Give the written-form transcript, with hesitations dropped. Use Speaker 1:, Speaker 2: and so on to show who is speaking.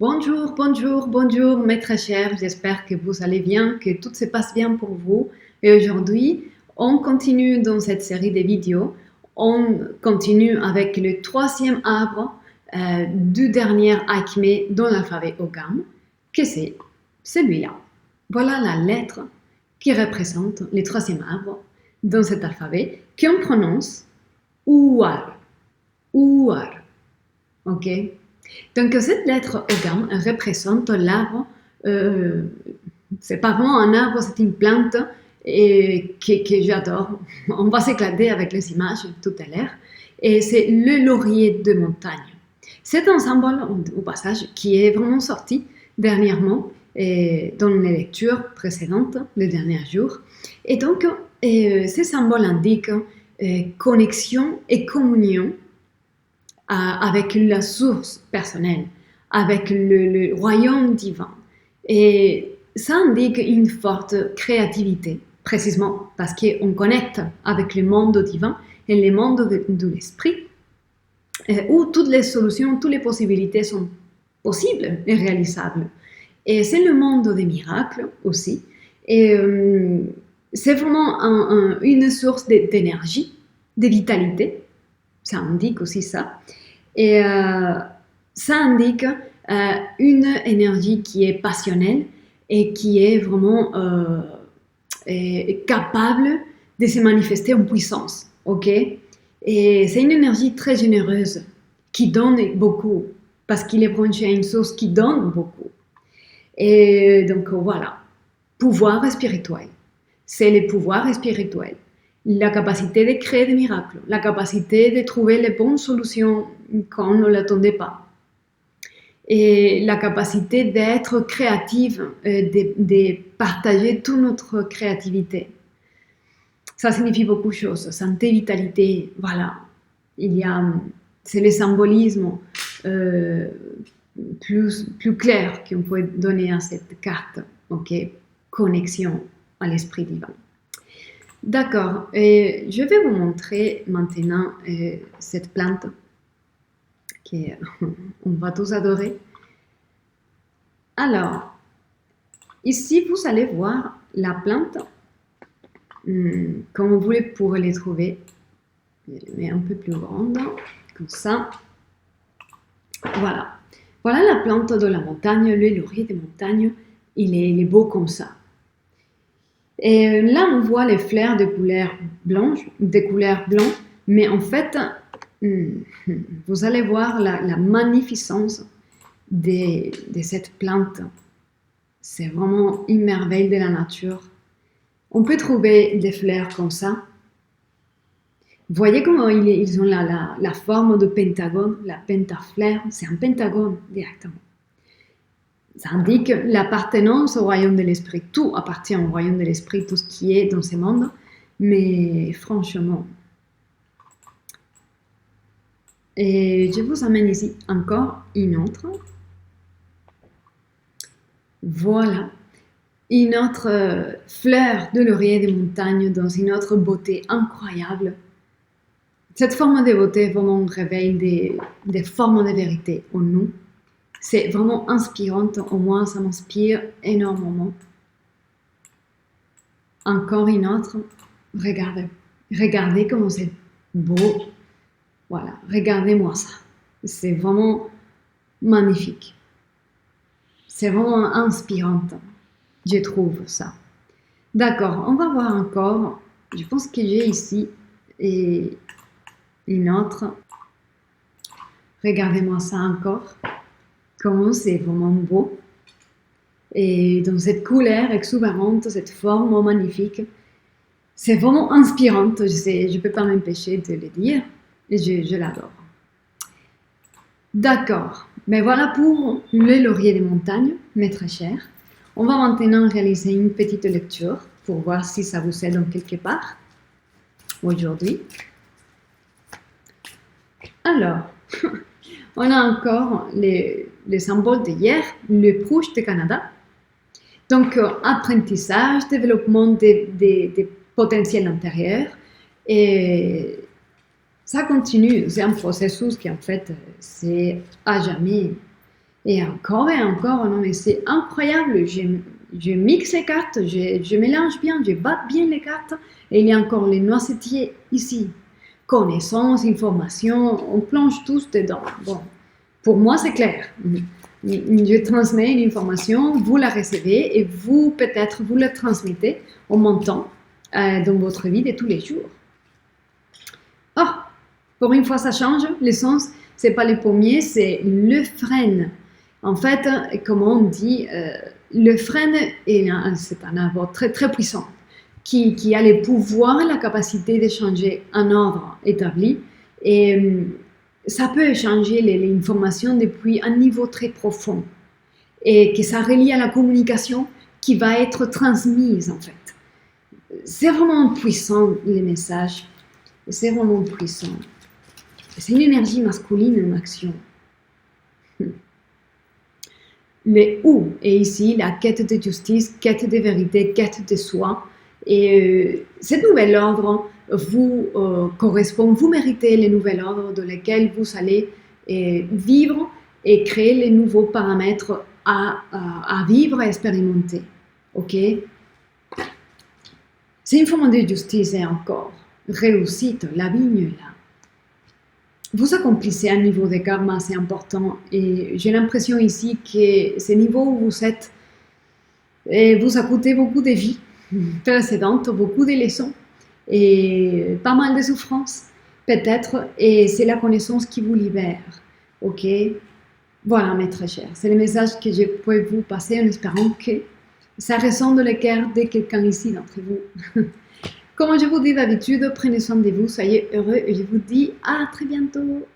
Speaker 1: Bonjour, bonjour, bonjour, mes très chers. J'espère que vous allez bien, que tout se passe bien pour vous. Et aujourd'hui, on continue dans cette série de vidéos. On continue avec le troisième arbre du dernier acmé dans l'alphabet Ogham, que c'est celui-là. Voilà la lettre qui représente le troisième arbre dans cet alphabet qu'on prononce ouar. Ouar. Ok? Donc cette lettre Ogham représente l'arbre, c'est pas vraiment un arbre, c'est une plante que j'adore. On va s'éclater avec les images tout à l'heure. Et c'est le laurier de montagne. C'est un symbole au passage qui est vraiment sorti dernièrement dans les lectures précédentes, les derniers jours. Et donc, ce symbole indique connexion et communion avec la source personnelle, avec le royaume divin. Et ça indique une forte créativité, précisément parce qu'on connecte avec le monde divin et le monde de l'esprit, où toutes les solutions, toutes les possibilités sont possibles et réalisables. Et c'est le monde des miracles aussi. Et c'est vraiment une source d'énergie, de vitalité. Ça indique aussi ça. Et ça indique une énergie qui est passionnelle et qui est vraiment capable de se manifester en puissance. Ok? Et c'est une énergie très généreuse qui donne beaucoup parce qu'il est branché à une source qui donne beaucoup. Et donc voilà, pouvoir spirituel. C'est le pouvoir spirituel. La capacité de créer des miracles, la capacité de trouver les bonnes solutions quand on ne l'attendait pas. Et la capacité d'être créative, de partager toute notre créativité. Ça signifie beaucoup de choses. Santé, vitalité, voilà. C'est le symbolisme plus clair qu'on peut donner à cette carte. Ok, connexion à l'esprit divin. D'accord, je vais vous montrer maintenant cette plante qu'on va tous adorer. Alors, ici vous allez voir la plante, comme vous pourrez les trouver. Je les mets un peu plus grande, comme ça. Voilà. Voilà la plante de la montagne, le laurier de montagne, il est beau comme ça. Et là, on voit les fleurs de couleur blanche, mais en fait, vous allez voir la magnificence de cette plante. C'est vraiment une merveille de la nature. On peut trouver des fleurs comme ça. Vous voyez comment ils ont la forme de pentagone, la pentafleur, c'est un pentagone directement. Ça indique l'appartenance au royaume de l'esprit. Tout appartient au royaume de l'esprit, tout ce qui est dans ce monde. Mais franchement. Et je vous amène ici encore une autre. Voilà. Une autre fleur de laurier des montagnes dans une autre beauté incroyable. Cette forme de beauté vraiment réveille des formes de vérité en nous. C'est vraiment inspirante, au moins ça m'inspire énormément. Encore une autre, regardez comment c'est beau. Voilà, regardez-moi ça. C'est vraiment magnifique. C'est vraiment inspirant, je trouve ça. D'accord, on va voir encore. Je pense que j'ai ici une autre. Regardez-moi ça encore. Comment c'est vraiment beau. Et dans cette couleur exubérante, cette forme magnifique, c'est vraiment inspirante, je ne peux pas m'empêcher de le dire, et je l'adore. D'accord, mais voilà pour le laurier des montagnes, mes très chers. On va maintenant réaliser une petite lecture pour voir si ça vous aide en quelque part aujourd'hui. Alors, on a encore les symboles d'hier, le Prouge du Canada. Donc, apprentissage, développement des potentiels intérieurs. Et ça continue. C'est un processus qui, en fait, c'est à jamais. Et encore, non mais c'est incroyable, je mixe les cartes, je mélange bien, je batte bien les cartes, et il y a encore les noisetiers ici. Connaissances, informations, on plonge tous dedans. Bon, pour moi c'est clair. Je transmets une information, vous la recevez et vous peut-être vous la transmettez en montant dans votre vie de tous les jours. Oh, pour une fois ça change, l'essence, c'est pas le pommier, c'est le frêne. En fait, comme on dit, le frêne c'est un arbre très très puissant qui a le pouvoir et la capacité de changer un ordre établi. Et ça peut changer l'information depuis un niveau très profond et que ça relie à la communication qui va être transmise en fait. C'est vraiment puissant les messages, c'est vraiment puissant. C'est une énergie masculine en action. Le où est ici la quête de justice, quête de vérité, quête de soi. Et ce nouvel ordre vous correspond, vous méritez le nouvel ordre dans lequel vous allez vivre et créer les nouveaux paramètres à vivre et expérimenter. Ok? C'est une forme de justice et encore réussite, la vigne là. Vous accomplissez un niveau de karma assez important et j'ai l'impression ici que ce niveau où vous êtes vous a coûté beaucoup de vies précédentes, beaucoup de leçons et pas mal de souffrances peut-être, et c'est la connaissance qui vous libère. Ok? Voilà mes très chers, c'est le message que je peux vous passer en espérant que ça résonne dans le cœur de quelqu'un ici d'entre vous. Comme je vous dis d'habitude, prenez soin de vous, soyez heureux et je vous dis à très bientôt.